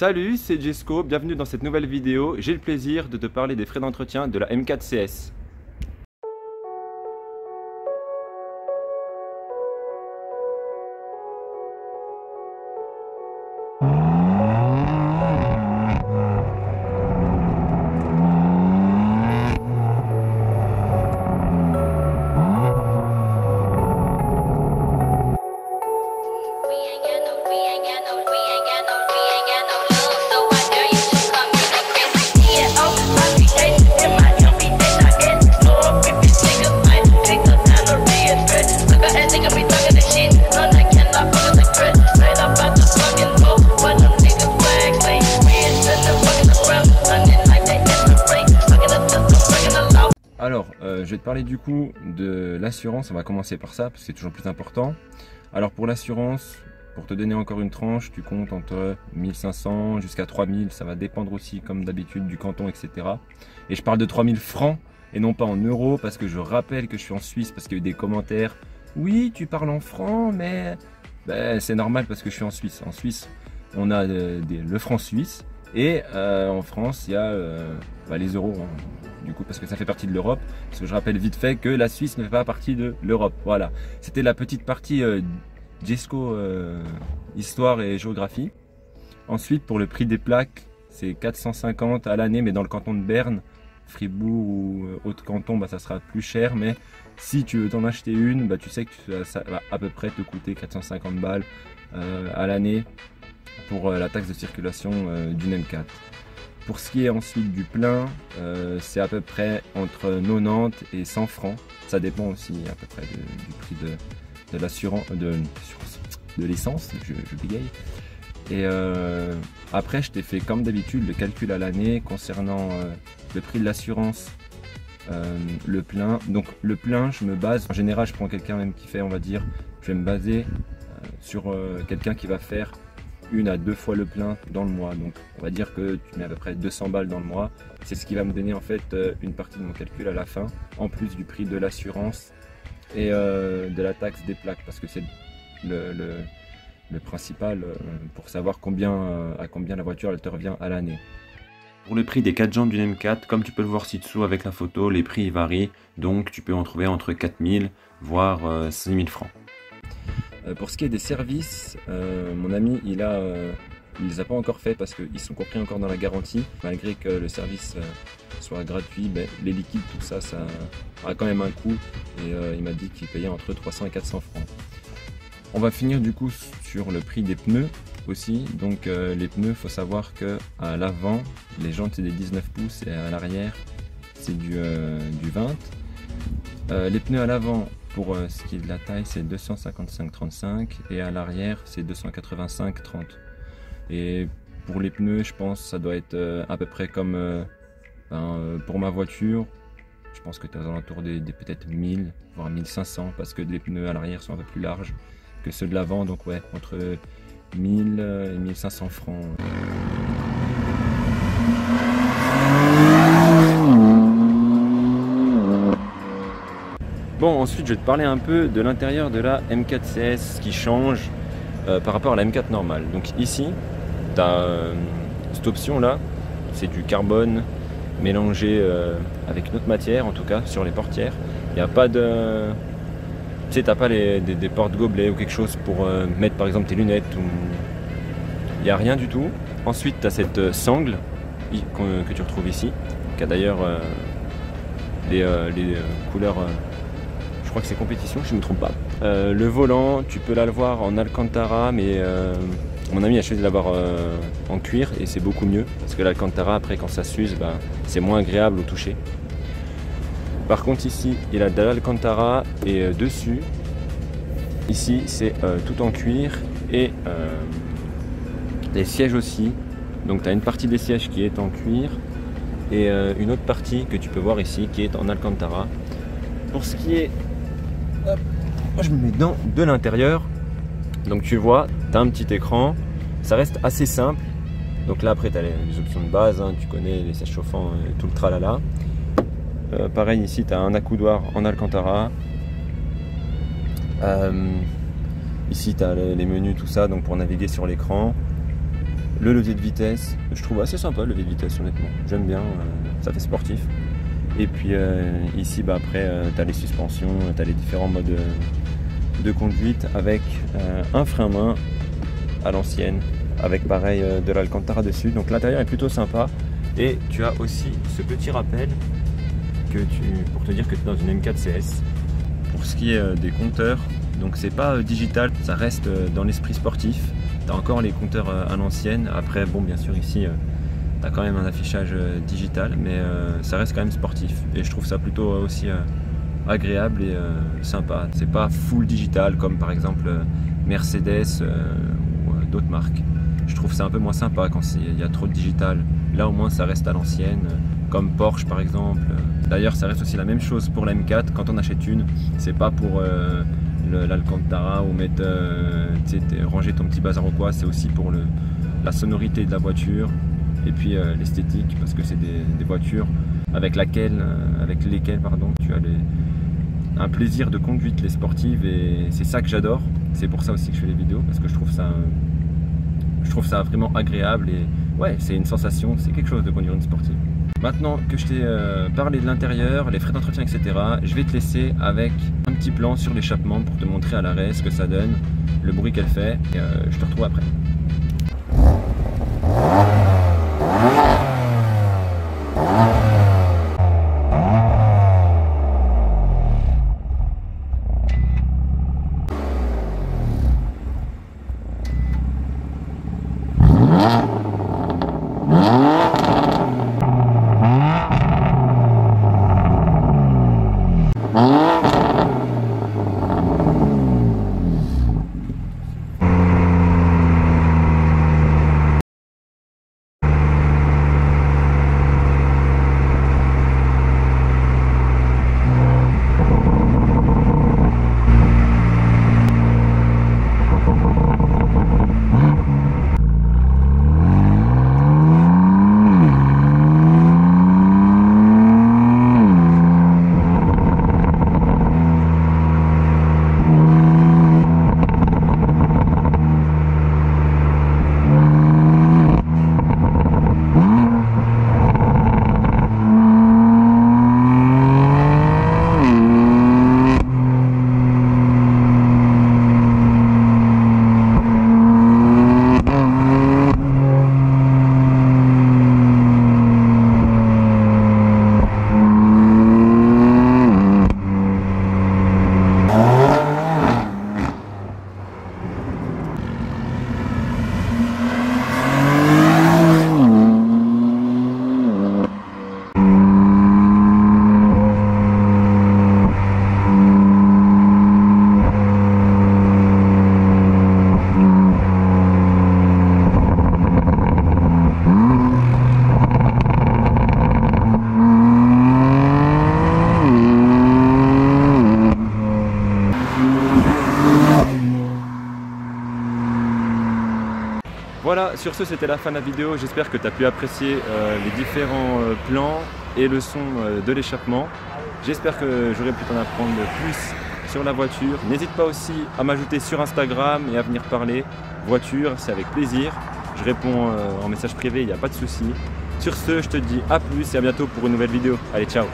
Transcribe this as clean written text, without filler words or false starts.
Salut, c'est Jesco, bienvenue dans cette nouvelle vidéo. J'ai le plaisir de te parler des frais d'entretien de la M4 CS. Alors, je vais te parler du coup de l'assurance. On va commencer par ça parce que c'est toujours plus important. Alors pour l'assurance, pour te donner encore une tranche, tu comptes entre 1500 jusqu'à 3000. Ça va dépendre aussi comme d'habitude du canton, etc. Et je parle de 3000 francs et non pas en euros parce que je rappelle que je suis en Suisse parce qu'il y a eu des commentaires. Oui, tu parles en francs, mais ben, c'est normal parce que je suis en Suisse. En Suisse, on a le franc suisse et en France, il y a les euros. Du coup, parce que ça fait partie de l'Europe, parce que je rappelle vite fait que la Suisse ne fait pas partie de l'Europe. Voilà, c'était la petite partie Jesco histoire et géographie. Ensuite, pour le prix des plaques, c'est 450 à l'année, mais dans le canton de Berne, Fribourg ou autre canton, ça sera plus cher. Mais si tu veux t'en acheter une, tu sais que ça va à peu près te coûter 450 balles à l'année pour la taxe de circulation d'une M4. Pour ce qui est ensuite du plein, c'est à peu près entre 90 et 100 francs. Ça dépend aussi à peu près du prix de l'assurance, de l'essence, je bégaye. Et après, je t'ai fait comme d'habitude le calcul à l'année concernant le prix de l'assurance, le plein. Donc le plein, je me base, en général je prends quelqu'un même qui fait, on va dire, je vais me baser sur quelqu'un qui va faire 1 à 2 fois le plein dans le mois. Donc on va dire que tu mets à peu près 200 balles dans le mois. C'est ce qui va me donner en fait une partie de mon calcul à la fin, en plus du prix de l'assurance et de la taxe des plaques, parce que c'est le principal pour savoir à combien la voiture elle te revient à l'année. Pour le prix des 4 jantes d'une M4, comme tu peux le voir ci-dessous avec la photo, les prix varient, donc tu peux en trouver entre 4000 voire 6000 francs. Pour ce qui est des services, mon ami il les a pas encore fait parce qu'ils sont compris encore dans la garantie. Malgré que le service soit gratuit, les liquides, tout ça, ça a quand même un coût. Et il m'a dit qu'il payait entre 300 et 400 francs. On va finir du coup sur le prix des pneus aussi. Donc les pneus, il faut savoir que à l'avant, les jantes c'est des 19 pouces et à l'arrière c'est du 20. Les pneus à l'avant, pour ce qui est de la taille, c'est 255-35 et à l'arrière c'est 285-30. Et pour les pneus, je pense que ça doit être à peu près comme pour ma voiture. Je pense que tu as aux alentours des peut-être 1000 voire 1500 parce que les pneus à l'arrière sont un peu plus larges que ceux de l'avant. Donc ouais, entre 1000 et 1500 francs. Bon, ensuite je vais te parler un peu de l'intérieur de la M4 CS qui change par rapport à la M4 normale. Donc ici, tu as cette option là, c'est du carbone mélangé avec une autre matière, en tout cas sur les portières. Il n'y a pas de... Tu sais, tu n'as pas des porte-gobelets ou quelque chose pour mettre par exemple tes lunettes. Il n'y a rien du tout. Ensuite, tu as cette sangle que tu retrouves ici, qui a d'ailleurs les couleurs... je crois que c'est compétition, je ne me trompe pas. Le volant, tu peux l'avoir en Alcantara, mais mon ami a choisi de l'avoir en cuir et c'est beaucoup mieux. Parce que l'Alcantara, après quand ça s'use, c'est moins agréable au toucher. Par contre ici, il a de l'Alcantara et dessus, ici c'est tout en cuir et les sièges aussi. Donc tu as une partie des sièges qui est en cuir et une autre partie que tu peux voir ici qui est en Alcantara. Pour ce qui est... Hop, moi je me mets dedans de l'intérieur. Donc tu vois, tu as un petit écran. Ça reste assez simple. Donc là après tu as les options de base, tu connais les sièges chauffants et tout le tralala. Pareil ici tu as un accoudoir en Alcantara. Ici tu as les menus, tout ça, donc pour naviguer sur l'écran. Le levier de vitesse, je trouve assez sympa le levier de vitesse honnêtement. J'aime bien, ça fait sportif. Et puis ici après tu as les suspensions, tu as les différents modes de conduite avec un frein main à l'ancienne, avec pareil de l'Alcantara dessus. Donc l'intérieur est plutôt sympa. Et tu as aussi ce petit rappel pour te dire que tu es dans une M4 CS. Pour ce qui est des compteurs, donc c'est pas digital, ça reste dans l'esprit sportif. Tu as encore les compteurs à l'ancienne. Après bon, bien sûr ici tu as quand même un affichage digital, mais ça reste quand même sportif. Et je trouve ça plutôt aussi agréable et sympa. C'est pas full digital comme par exemple Mercedes ou d'autres marques. Je trouve ça un peu moins sympa quand il y a trop de digital. Là au moins ça reste à l'ancienne, comme Porsche par exemple. D'ailleurs ça reste aussi la même chose pour la M4 quand on achète une. C'est pas pour l'Alcantara ou mettre ranger ton petit bazar ou quoi. C'est aussi pour la sonorité de la voiture et puis l'esthétique, parce que c'est des voitures avec lesquelles tu as un plaisir de conduite, les sportives, et c'est ça que j'adore. C'est pour ça aussi que je fais les vidéos, parce que je trouve ça vraiment agréable et ouais, c'est une sensation, c'est quelque chose de conduire une sportive. Maintenant que je t'ai parlé de l'intérieur, les frais d'entretien, etc., je vais te laisser avec un petit plan sur l'échappement pour te montrer à l'arrêt ce que ça donne, le bruit qu'elle fait, et je te retrouve après. Voilà, sur ce c'était la fin de la vidéo, j'espère que tu as pu apprécier les différents plans et le son de l'échappement. J'espère que j'aurai pu t'en apprendre plus sur la voiture. N'hésite pas aussi à m'ajouter sur Instagram et à venir parler voiture, c'est avec plaisir. Je réponds en message privé, il n'y a pas de souci. Sur ce, je te dis à plus et à bientôt pour une nouvelle vidéo. Allez, ciao!